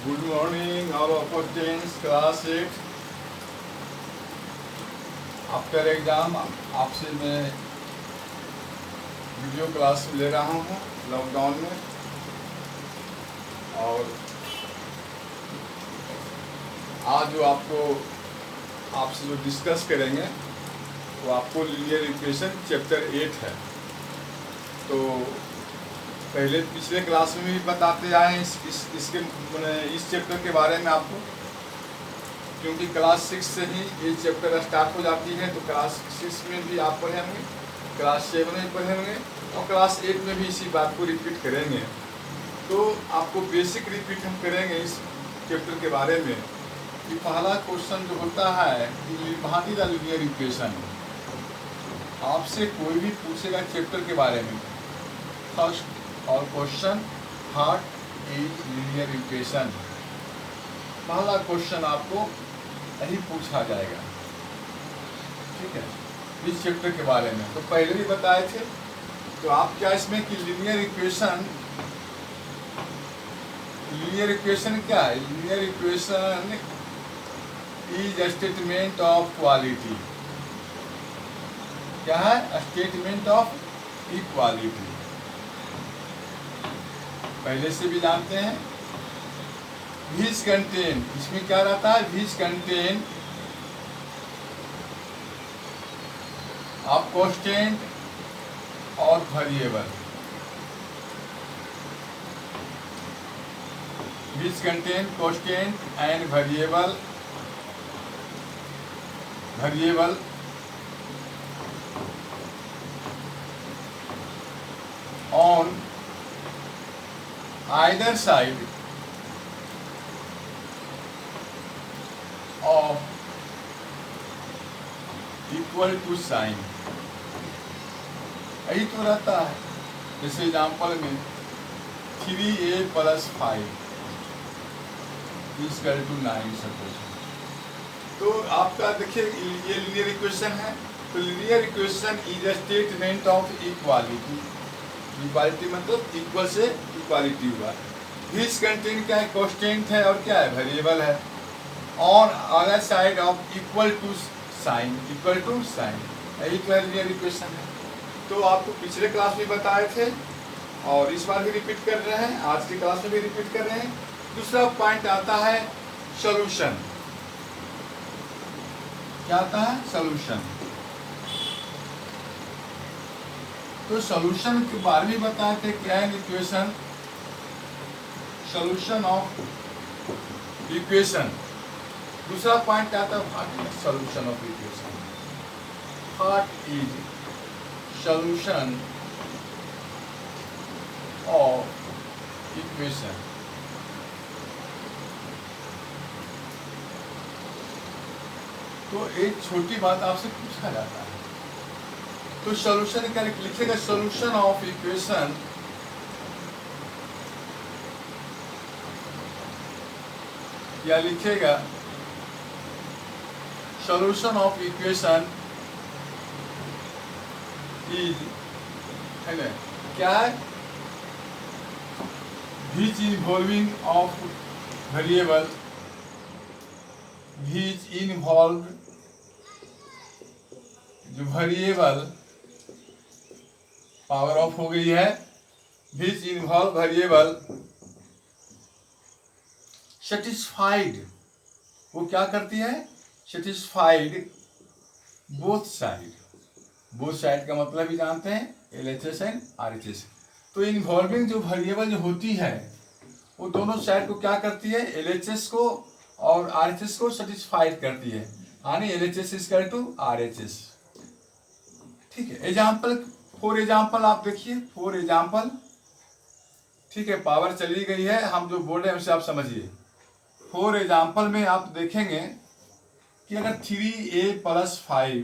Good morning, all of our students, class 8. After exam आपसे मैं video class ले रहा हूँ लॉकडाउन में। और आज जो आपसे जो डिस्कस करेंगे वो आपको लीनियर इक्वेशन चैप्टर 8 है। तो पहले पिछले क्लास में भी बताते आए इसके इस चैप्टर के बारे में आपको, क्योंकि क्लास 6 से ही ये चैप्टर स्टार्ट हो जाती है। तो क्लास 6 में भी आप पढ़े होंगे, क्लास 7 में पढ़े होंगे और क्लास 8 में भी इसी बात को रिपीट करेंगे। तो आपको बेसिक रिपीट हम करेंगे इस चैप्टर के बारे में कि पहला क्वेश्चन जो होता है कि भांति द लीनियर इक्वेशन। आपसे कोई भी पूछेगा चैप्टर के बारे में, फर्स्ट और question what is linear equation, पहला क्वेश्चन आपको यही पूछा जाएगा। ठीक है, इस चैप्टर के बारे में तो पहले भी बताए थे। तो आप क्या इसमें कि लीनियर इक्वेशन क्या है? Linear equation is statement of quality. क्या है? Statement of equality. पहले से भी जानते हैं। व्हिच कंटेन, इसमें क्या रहता है? व्हिच कंटेन ऑफ कांस्टेंट और variable. Which contain constant and variable on either side of equal to sign। यही तो रहता है। जैसे एग्जाम्पल में 3a + 5 = 9 सपोज। तो आपका देखिए ये लीनियर इक्वेशन है। तो linear equation is a statement of equality. Equality मतलब इक्वल से इक्वालिटी हुआ। व्हिच कंटेन क्या है? कांस्टेंट है और क्या है? वेरिएबल है। On other side of equal to sign, यही तो लीनियर इक्वेशन है। तो आपको पिछले क्लास में बताए थे और इस बार भी रिपीट कर रहे हैं, आज की क्लास में भी रिपीट कर रहे हैं। दूसरा पॉइंट आता है सॉल्यूशन। क्या आता है? सॉल्यूशन। तो सॉल्यूशन के बारे में बताए थे क्या है इक्वेशन, सॉल्यूशन ऑफ इक्वेशन। दूसरा पॉइंट आता है what is solution of equation. What is solution of equation. तो एक छोटी बात आपसे पूछा जाता है। तो सॉल्यूशन क्या लिखेगा? सॉल्यूशन ऑफ इक्वेशन या लिखेगा सॉल्यूशन ऑफ इक्वेशन इज, है ना, क्या है? Which involving of variable, which involve जो वेरिएबल पावर ऑफ हो गई है, व्हिच इन्वॉल्व वेरिएबल सेटिस्फाइड। वो क्या करती है? Satisfied both side. Both side का मतलब ही जानते हैं, LHS एंड RHS। तो इन्वॉल्विंग जो वेरिएबल जो होती है वो दोनों साइड को क्या करती है? LHS को और RHS को सेटिस्फाइड करती है, यानी LHS = RHS। ठीक है, एग्जाम्पल, फॉर एग्जाम्पल आप देखिए, फॉर एग्जाम्पल। ठीक है, पावर चली गई है, हम जो बोल रहे हैं उसे आप समझिए। फॉर एग्जाम्पल में आप देखेंगे कि अगर 3a + 5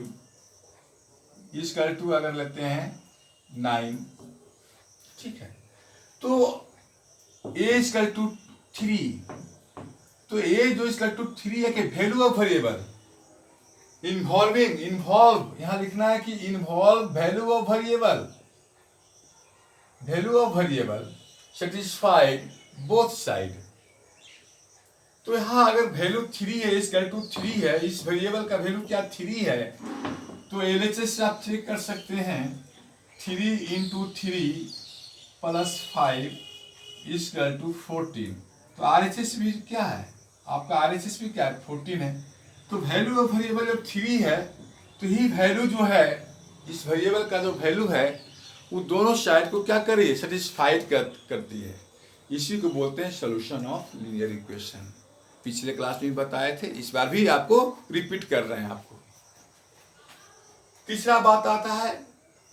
= अगर लेते हैं 9। ठीक है, तो a = 3। तो a जो =3 है कि वैल्यू ऑफ वेरिएबल इन्वॉल्व यहां लिखना है कि involve value of variable satisfied both side. तो यहाँ अगर वैल्यू 3 है, इस टू 3 है, इस वेरिएबल का वैल्यू क्या 3 है, तो LHS से आप चेक कर सकते हैं 3 इंटू 3 प्लस 5 इज टू 14। तो RHS भी क्या है आपका, RHS भी क्या है 14 है। तो वैल्यू ऑफ वेरिएबल जब 3 है तो ही वैल्यू जो है इस वेरिएबल का जो वैल्यू है वो दोनों साइड को क्या कर रही है, सेटिस्फाइड करती है। इसी को बोलते हैं सॉल्यूशन ऑफ लीनियर इक्वेशन। पिछले क्लास में बताए थे, इस बार भी आपको रिपीट कर रहे हैं आपको। तीसरा बात आता है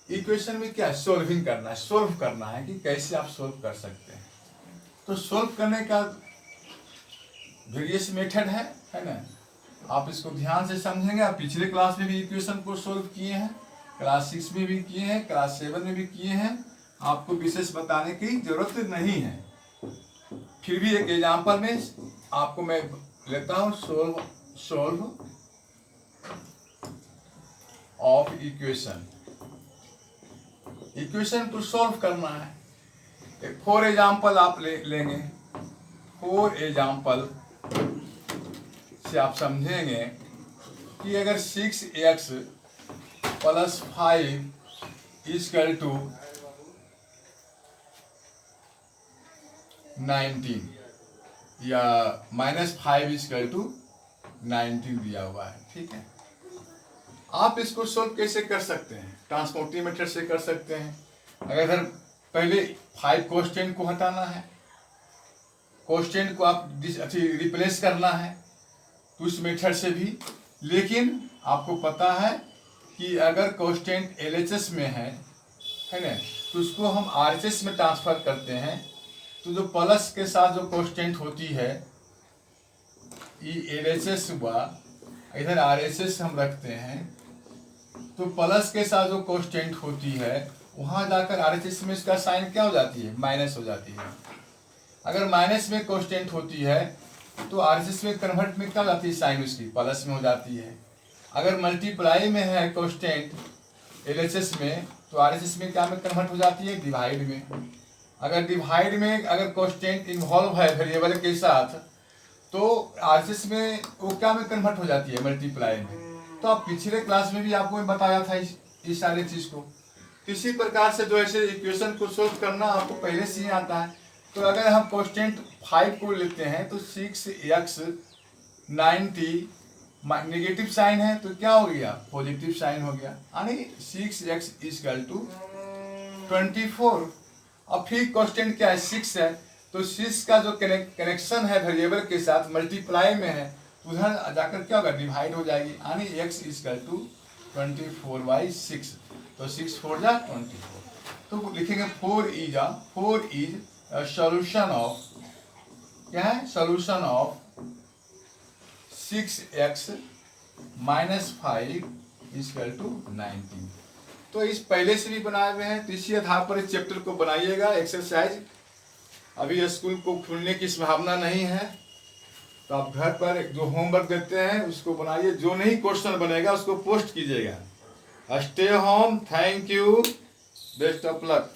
इक्वेशन में क्या सोल्विंग करना है, सोल्व करना है कि कैसे आप सोल्व कर सकते हैं। तो सोल्व करने का वेरियस मेथड है ना, आप इसको ध्यान से समझेंगे। आप पिछले क्लास में भी इक्वेशन को सोल्व किए हैं, क्लास 6 में भी किए हैं, क्लास 7 में भी किए हैं, आपको विशेष बताने की जरूरत नहीं है। फिर भी एक एग्जांपल में आपको मैं लेता हूं, सोल्व ऑफ इक्वेशन को सोल्व करना है। एक 4 एग्जांपल आप लेंगे। 4 एग्जांपल से आप समझेंगे कि अगर 6x प्लस 5 इक्वल टू 19 या -5 इक्वल टू 19 दिया हुआ है, ठीक है। आप इसको सोल्व कैसे कर सकते हैं, ट्रांसपोर्टिंग मेथड से कर सकते हैं। अगर पहले 5 कोस्टेंट को हटाना है, कोस्टेंट को आप रिप्लेस करना है तो उस मेथड से भी। लेकिन आपको पता है कि अगर कोस्टेंट LHS में है ना, तो उसको हम RHS में ट्रांसफर करते हैं। तो जो प्लस के साथ जो कोस्टेंट होती है ये LHS हुआ, इधर RHS हम रखते हैं, तो प्लस के साथ जो कोस्टेंट होती है वहां जाकर RHS में इसका साइन क्या हो जाती है, माइनस हो जाती है। अगर माइनस में कोस्टेंट होती है तो RHS में कन्वर्ट में क्या हो जाती है, साइन उसकी प्लस में हो जाती है। अगर मल्टीप्लाई में है कोस्टेंट LHS में तो RHS में क्या में कन्वर्ट हो जाती है, डिवाइड में। अगर डिवाइड में अगर कोस्टेंट इन्वॉल्व है वेरिएबल के साथ तो RHS में वो क्या में कन्वर्ट हो जाती है, मल्टीप्लाई में। तो आप पिछले क्लास में भी आपको बताया था इस सारे चीज को। इसी प्रकार से जो ऐसे इक्वेशन को सोल्व करना आपको पहले से ही आता है। तो अगर हम कोस्टेंट 5 को लेते हैं तो 6x 90 नेगेटिव साइन है तो क्या हो गया, पॉजिटिव साइन हो गया, यानी 6x इक्वल टू 24। अब फिर कोस्टेंट क्या है, 6 है, तो 6 का जो कनेक्शन है वेरिएबल के साथ मल्टीप्लाई में है, उधर जाकर क्या होगा, डिवाइड हो जाएगी, यानी x इक्वल टू 24/6। तो 6 4 जा 24। तो लिखेंगे 4 इज सॉल्यूशन ऑफ, क्या है, solution of 6x minus 5 equal to 19। तो इस पहले से भी बनाए हुए हैं, तो इसी आधार पर इस चैप्टर को बनाइएगा एक्सरसाइज। अभी स्कूल को खुलने की संभावना नहीं है, तो आप घर पर जो होमवर्क देते हैं उसको बनाइए। जो नहीं क्वेश्चन बनेगा उसको पोस्ट कीजिएगा। Stay home, thank you, best of luck.